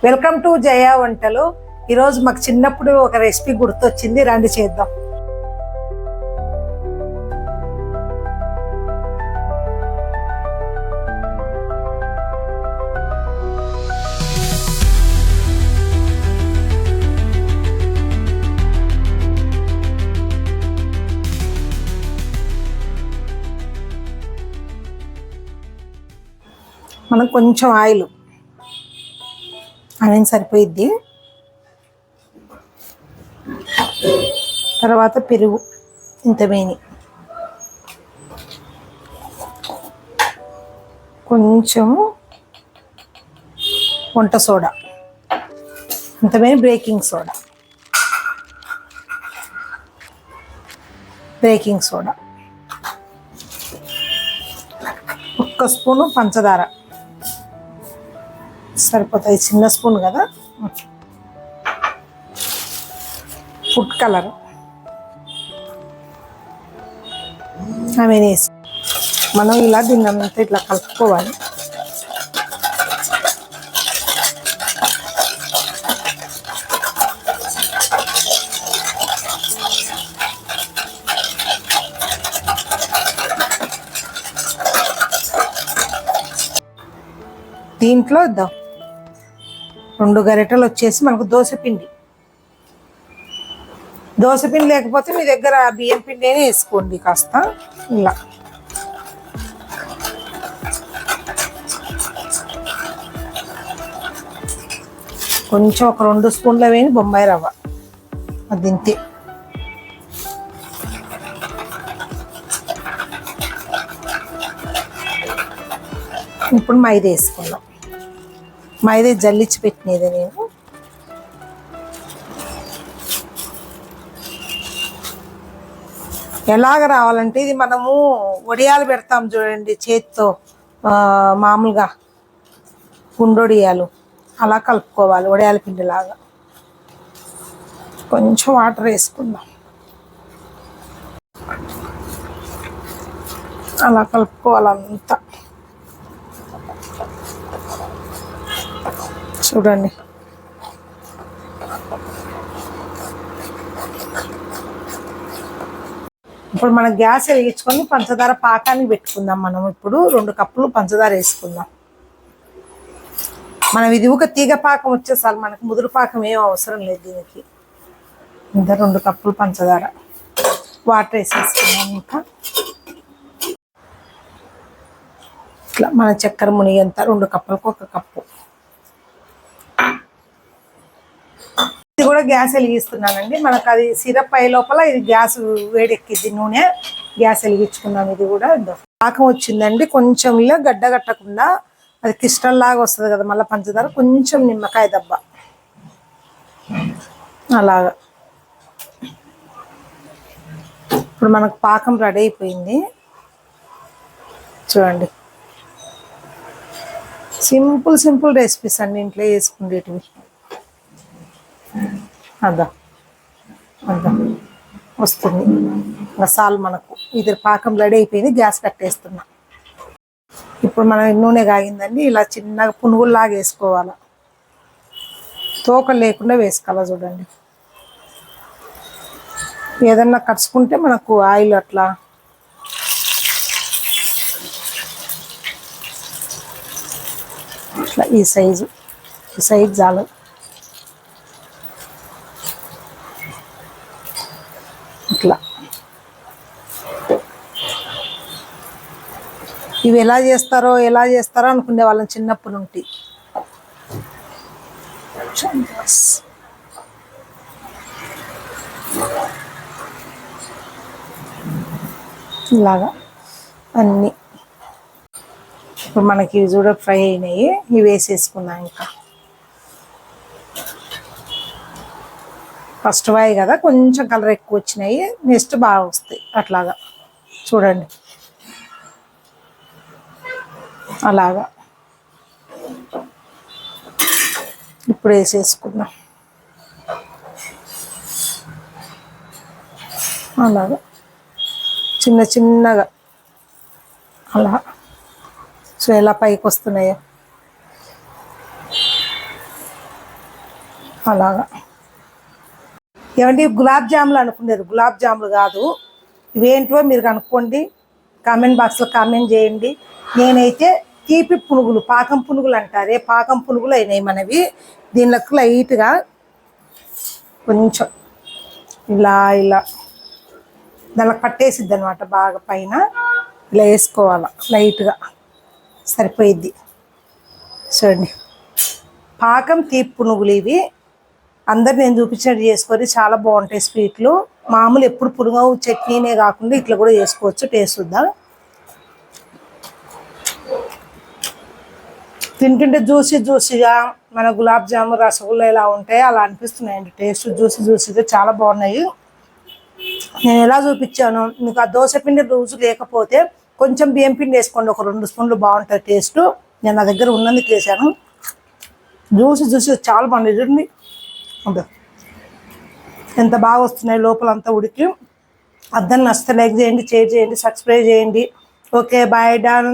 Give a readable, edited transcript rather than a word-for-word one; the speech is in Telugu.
వెల్కమ్ టు జయ వంటలు. ఈరోజు మాకు చిన్నప్పుడు ఒక రెసిపీ గుర్తొచ్చింది, రండి చేద్దాం. మనం కొంచెం ఆయిల్ సరిపోయిద్ది. తర్వాత పెరుగు ఇంత వేని, కొంచెం వంట సోడా ఇంత వేని, బేకింగ్ సోడా, ఒక్క స్పూను పంచదార సరిపోతాయి, చిన్న స్పూన్ కదా. ఫుడ్ కలర్ అవన్నీ వేసి మనం ఇలా దీన్నంతా ఇట్లా కలుపుకోవాలి. దీంట్లో 2 గరిటెలు వచ్చేసి మనకు దోశపిండి లేకపోతే మీ దగ్గర బియ్యం పిండి అయినా వేసుకోండి. కాస్త ఇలా కొంచెం ఒక 2 స్పూన్ల వేని బొంబాయి రవ్వ, అది ఇంతే. ఇప్పుడు మైదా వేసుకుందాం. మైదా జల్లించి పెట్టినది నేను. ఎలాగ రావాలంటే, ఇది మనము వడియాలు పెడతాం చూడండి చేతితో, మామూలుగా గుండొడియాలు అలా కలుపుకోవాలి, వడియాల పిండిలాగా. కొంచెం వాటర్ వేసుకుందాం, అలా కలుపుకోవాలంతా. చూడండి, ఇప్పుడు మనం గ్యాస్ వెలిగించుకొని పంచదార పాకానికి పెట్టుకుందాం. మనం ఇప్పుడు 2 కప్పులు పంచదార వేసుకుందాం. మనం ఇది ఒక తీగ పాకం వచ్చేసారి, మనకు ముదురు పాకం ఏం అవసరం లేదు దీనికి. ఇంకా 2 కప్పులు పంచదార, వాటర్ వేసేసుకుందాం. ఇంకా ఇట్లా మన చక్కెర మునిగేంత 2 కప్పులకు 1 కప్పు. ఇది కూడా గ్యాస్ వెలిగిస్తున్నానండి. మనకు అది సిరప్ అయ్యే లోపల ఇది గ్యాస్ వేడెక్కిద్ది, నూనె. గ్యాస్ వెలిగించుకున్నాం. ఇది కూడా పాకం వచ్చిందండి. కొంచెం ఇలా గడ్డ కట్టకుండా, అది క్రిస్టల్ లాగా వస్తుంది కదా మళ్ళీ పంచదార. కొంచెం నిమ్మకాయ దెబ్బ అలాగా. ఇప్పుడు మనకు పాకం రెడీ అయిపోయింది. చూడండి, సింపుల్ రెసిపీస్ అండి, ఇంట్లో వేసుకునేటివి. అదా వస్తుంది మసాలా. మనకు ఇది పాకం రెడీ అయిపోయింది. గ్యాస్ కట్టేస్తున్నా. ఇప్పుడు మనం నూనె కాగిందండి. ఇలా చిన్నగా పునుగుల్లాగా వేసుకోవాలి, తోకలు లేకుండా వేసుకోవాలి. చూడండి, ఏదన్నా కరుచుకుంటే మనకు ఆయిల్ అట్లా ఇట్లా ఈ సైజు చాలు. ఇట్లా ఇవి ఎలా చేస్తారో అనుకునే వాళ్ళని చిన్నప్పటి నుండి. ఇలాగా అన్నీ ఇప్పుడు మనకి ఇవి చూడ ఫ్రై అయినాయి. ఇవి వేసేసుకున్నాం. ఇంకా ఫస్ట్ వాయి కదా, కొంచెం కలర్ ఎక్కువ వచ్చినాయి, నెక్స్ట్ బాగా వస్తాయి. అట్లాగా చూడండి, అలాగా. ఇప్పుడు వేసేసుకుందాం. అలాగా చిన్నగా అలా. సో ఎలా పైకి వస్తున్నాయో అలాగా. ఏమంటే గులాబ్ జాములు అనుకునేది, గులాబ్ జాములు కాదు. ఇవేంటో మీరు కనుక్కోండి, కామెంట్ బాక్స్లో కామెంట్ చేయండి. నేనైతే తీపి పునుగులు, పాకం పునుగులు అంటారే, పాకం పునుగులు అయినాయి మనవి. దీనిలోకి లైట్గా కొంచెం ఇలా ఇలా దానికి పట్టేసిద్ది అనమాట, బాగా పైన ఇలా వేసుకోవాలి లైట్గా, సరిపోయిద్ది. చూడండి, పాకం తీపి పునుగులు ఇవి. అందరు నేను చూపించినట్టు చేసుకొని చాలా బాగుంటాయి స్వీట్లు. మామూలు ఎప్పుడు పునుగు చట్నీనే కాకుండా ఇట్లా కూడా చేసుకోవచ్చు. టేస్ట్ చూద్దాం. తింటుంటే జ్యూసీగా మన గులాబ్ జాము, రసగుల్లా ఎలా ఉంటాయో అలా అనిపిస్తున్నాయండి. టేస్ట్ జ్యూసీగా చాలా బాగున్నాయి. నేను ఎలా చూపించాను మీకు, ఆ దోశ పిండి రుజు లేకపోతే కొంచెం బియ్యం పిండి వేసుకోండి, ఒక 2 స్పూన్లు, బాగుంటుంది టేస్ట్. నేను నా దగ్గర ఉన్నందుకు వేసాను. జ్యూసీ చాలా బాగుంది. చూడండి ఎంత బాగా వస్తున్నాయి, లోపలంతా ఉడికి. అద్దం నచ్చితే లైక్ చేయండి, షేర్ చేయండి, సబ్స్క్రైబ్ చేయండి. Okay, bye, done.